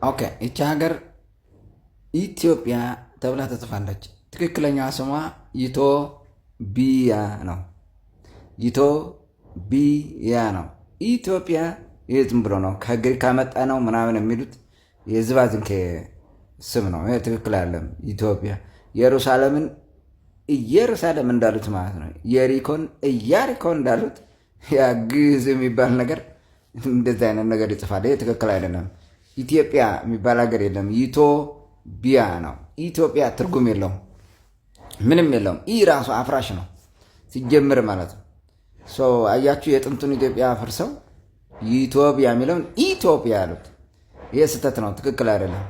ኦኬ ይቺ ሀገር ኢትዮጵያ ተብላ ተጽፋለች። ትክክለኛዋ ስሟ ኢቶቢያ ነው። ኢቶቢያ ነው። ኢትዮጵያ ይህ ዝም ብሎ ነው ከግሪክ ካመጣ ነው ምናምን የሚሉት የዝባዝንኬ ስም ነው። ይህ ትክክል አይደለም። ኢትዮጵያ ኢየሩሳሌምን ኢየሩሳሌም እንዳሉት ማለት ነው። የሪኮን ኢያሪኮን እንዳሉት ያ ግዕዝ የሚባል ነገር እንደዚህ አይነት ነገር ይጽፋል። ይህ ትክክል አይደለም። ኢትዮጵያ የሚባል ሀገር የለም። ኢቶቢያ ነው። ኢትዮጵያ ትርጉም የለውም፣ ምንም የለውም። ኢ ራሱ አፍራሽ ነው ሲጀምር ማለት ነው። አያችሁ፣ የጥንቱን ኢትዮጵያ አፍርሰው ኢትዮጵያ የሚለውን ኢትዮጵያ ያሉት ይህ ስህተት ነው፣ ትክክል አይደለም።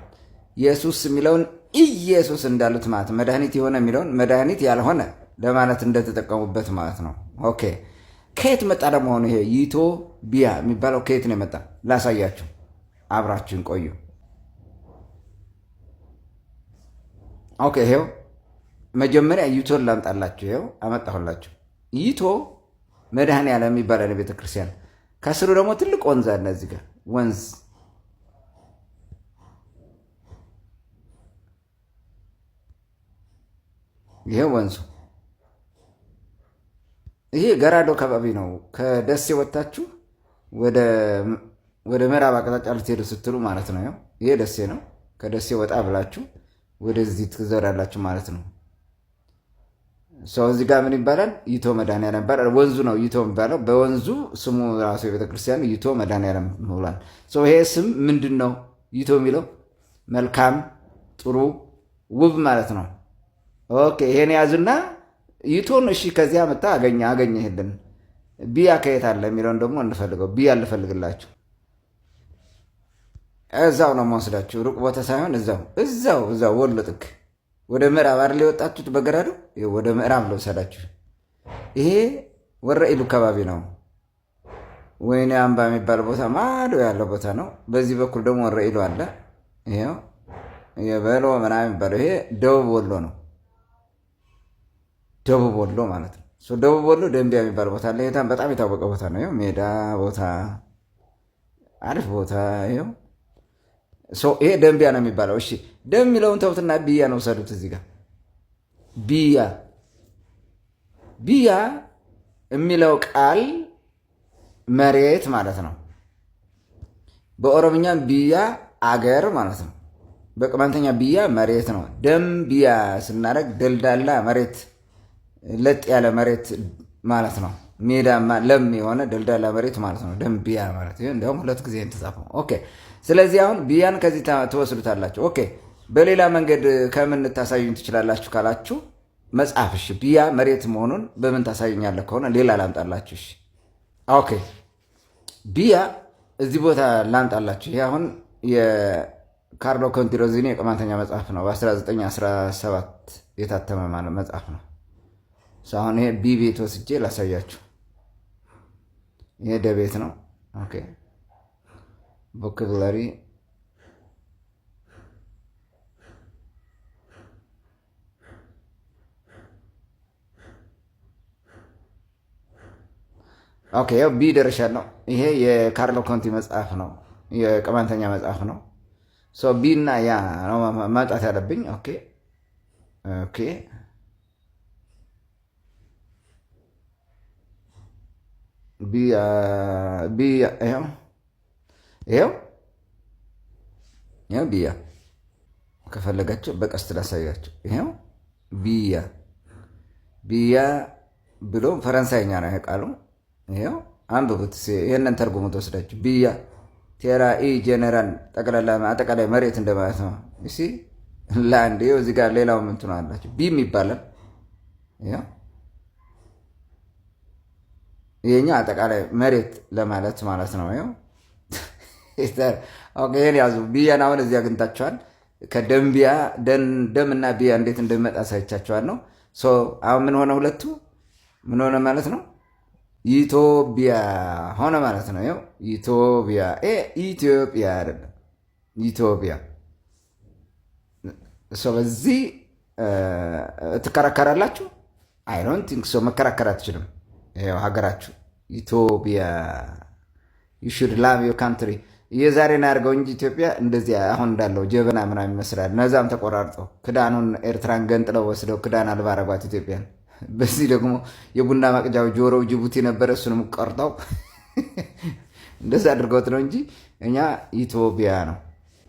ኢየሱስ የሚለውን ኢየሱስ እንዳሉት ማለት መድኃኒት የሆነ የሚለውን መድኃኒት ያልሆነ ለማለት እንደተጠቀሙበት ማለት ነው። ኦኬ ከየት መጣ ደግሞ ሆነ ይሄ ኢቶቢያ የሚባለው ከየት ነው የመጣ? ላሳያችሁ፣ አብራችን ቆዩ። ኦኬ ይሄው መጀመሪያ ኢቶን ላምጣላችሁ። ይሄው አመጣሁላችሁ። ኢቶ መድኃኔዓለም የሚባለው ቤተክርስቲያን፣ ከስሩ ደግሞ ትልቅ ወንዝ አለ። እዚህ ጋር ወንዝ ይሄ ወንዙ ይሄ ገራዶ አካባቢ ነው። ከደሴ ወጣችሁ ወደ ምዕራብ አቅጣጫ ልትሄዱ ስትሉ ማለት ነው። ይሄ ደሴ ነው። ከደሴ ወጣ ብላችሁ ወደዚህ ትዘራላችሁ ማለት ነው። እዚህ ጋር ምን ይባላል? ኢቶ መድኃኔዓለም ይባላል። ወንዙ ነው ኢቶ የሚባለው። በወንዙ ስሙ ራሱ የቤተክርስቲያኑ ኢቶ መድኃኔዓለም ብሏል። ይሄ ስም ምንድን ነው? ኢቶ የሚለው መልካም፣ ጥሩ፣ ውብ ማለት ነው። ኦኬ ይሄን ያዙና ኢቶን እሺ፣ ከዚያ መጣ አገኘህልን። ቢያ ከየት አለ የሚለውን ደግሞ እንፈልገው። ቢያ ልፈልግላችሁ። እዛው ነው መወስዳችሁ፣ ሩቅ ቦታ ሳይሆን እዛው ወሎ ጥግ ወደ ምዕራብ አይደል የወጣችሁት በገራዶ? ወደ ምዕራብ ልወሰዳችሁ። ይሄ ወረኢሉ አካባቢ ነው። ወይኔ አምባ የሚባል ቦታ ማዶ ያለ ቦታ ነው። በዚህ በኩል ደግሞ ወረኢሉ አለ። ይሄው የበሎ ምናምን የሚባለው ይሄ ደቡብ ወሎ ነው። ደቡብ ወሎ ማለት ነው። ደቡብ ወሎ ደንቢያ የሚባል ቦታ አለ። በጣም የታወቀ ቦታ ነው። ሜዳ ቦታ፣ አሪፍ ቦታ። ይሄ ደንቢያ ነው የሚባለው። እሺ ደም የሚለውን ተውትና ቢያ ነው ሰዱት። እዚህ ጋር ቢያ የሚለው ቃል መሬት ማለት ነው። በኦሮምኛም ቢያ አገር ማለት ነው። በቅማንተኛ ቢያ መሬት ነው። ደንቢያ ስናደርግ ደልዳላ መሬት፣ ለጥ ያለ መሬት ማለት ነው። ሜዳማ ለም የሆነ ደልዳላ መሬት ማለት ነው ደንቢያ ማለት። እንዲያውም ሁለት ጊዜ ተጻፈው። ኦኬ ስለዚህ አሁን ቢያን ከዚህ ትወስዱታላችሁ። ኦኬ በሌላ መንገድ ከምን ታሳዩኝ ትችላላችሁ ካላችሁ መጽሐፍ። እሺ ቢያ መሬት መሆኑን በምን ታሳዩኛለህ ከሆነ ሌላ ላምጣላችሁ። እሺ ኦኬ ቢያ እዚህ ቦታ ላምጣላችሁ። ይሄ አሁን የካርሎ ኮንቲሮዚኒ የቅማንተኛ መጽሐፍ ነው። በ1917 የታተመ ማለት መጽሐፍ ነው። አሁን ይሄ ቢ ቤት ወስጄ ላሳያችሁ። ይሄ ደቤት ነው። ኦኬ ቮካቡላሪ ኦኬ ያው ቢ ደርሻለሁ። ይሄ የካርሎ ኮንቲ መጽሐፍ ነው፣ የቅማንተኛ መጽሐፍ ነው። ቢ እና ያ ነው ማምጣት ያለብኝ። ኦኬ ኦኬ ይኸው ቢያ ከፈለጋቸው በቀስት ላሳያቸው። ይኸው ቢያ ብሎ ፈረንሳይኛ ነው ቃሉ። ይኸው አንብቡት። ይህንን ተርጉሙት ወስዳችሁ። ቢያ ቴራኢ ጄኔራል አጠቃላይ መሬት እንደማለት ነው። ላንድ ይኸው እዚህ ጋር ሌላው ምንትነ አላቸው። ቢም ይባላል። ይሄኛ አጠቃላይ መሬት ለማለት ማለት ነው። ይሄን ያዙ። ቢያን አሁን እዚህ አግኝታችኋል። ከደንቢያ ደምና ቢያ እንዴት እንደሚመጣ ሳይቻችኋል ነው። አሁን ምን ሆነ? ሁለቱ ምን ሆነ ማለት ነው? ኢትዮጵያ ሆነ ማለት ነው። ኢትዮጵያ ኢትዮጵያ አይደለም፣ ኢትዮጵያ። በዚህ ትከራከራላችሁ? አይ ዶንት ቲንክ ሶ። መከራከር አትችልም። ሀገራችሁ ኢትዮጵያ ዩ ሹድ ላቭ ዮር ካንትሪ የዛሬን አድርገው እንጂ ኢትዮጵያ እንደዚህ አሁን እንዳለው ጀበና ምናምን ይመስላል። ነዛም ተቆራርጠው ክዳኑን ኤርትራን ገንጥለው ወስደው ክዳን አልባ አረጓት ኢትዮጵያን። በዚህ ደግሞ የቡና ማቅጃው ጆሮው ጅቡቲ ነበረ፣ እሱንም ቆርጠው እንደዛ አድርገውት ነው እንጂ እኛ ኢትዮጵያ ነው።